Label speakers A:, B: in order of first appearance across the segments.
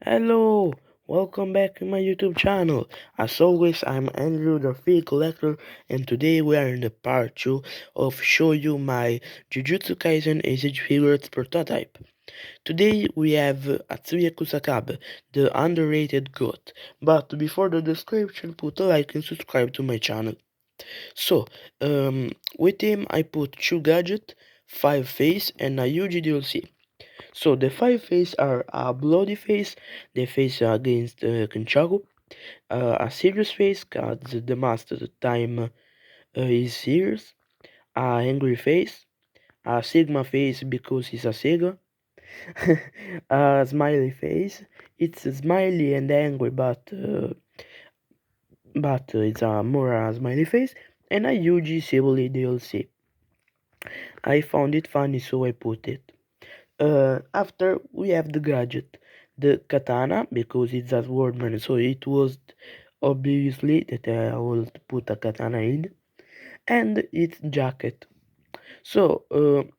A: Hello, welcome back to my YouTube channel. As always, I'm Andrew the Fee Collector, and today we are in the part 2 of show you my Jujutsu Kaisen Age Figures prototype. Today we have Atsuya Kusakabe, the underrated goat. But before the description, put a like and subscribe to my channel. So, with him I put 2 gadgets, 5 face, and a huge DLC. So the 5 face are a bloody face, the face against Kenchaku, a serious face, cause the master time is serious, a angry face, a Sigma face because he's a Sega, a smiley face, it's smiley and angry but it's a more a smiley face, and a huge Sibyl DLC. I found it funny so I put it. After we have the gadget, the katana, because it's a swordman, so it was obviously that I will put a katana in, and its jacket. So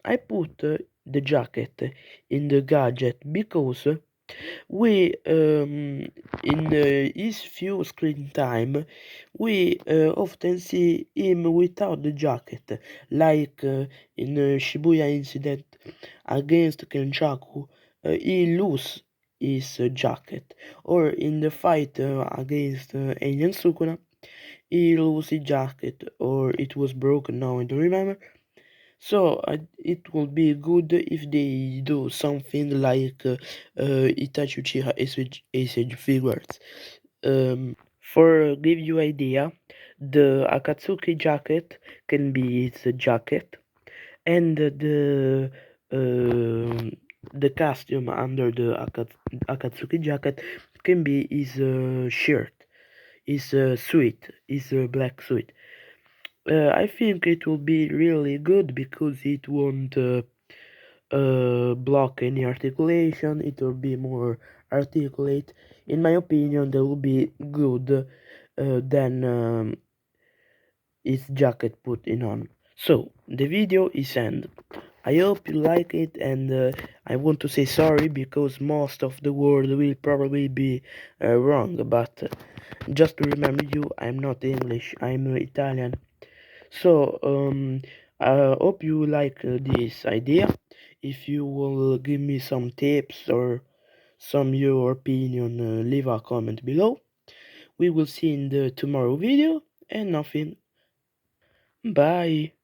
A: I put the jacket in the gadget because we in his few screen time we often see him without the jacket, like in Shibuya incident against Kenchaku, he lose his jacket, or in the fight against Alien Sukuna, he lose his jacket, or it was broken. Now I don't remember. So it will be good if they do something like Itachi Uchiha Age figures. For give you idea, the Akatsuki jacket can be its jacket, and the costume under the Akatsuki jacket can be his shirt, his suit, his black suit. I think it will be really good because it won't block any articulation. It will be more articulate. In my opinion, that will be good than its jacket put in on. So the video is end. I hope you like it, and I want to say sorry because most of the word will probably be wrong, but just to remember you, I'm not English, I'm Italian. So, I hope you like this idea. If you will give me some tips or some your opinion, leave a comment below. We will see in the tomorrow video and nothing. Bye.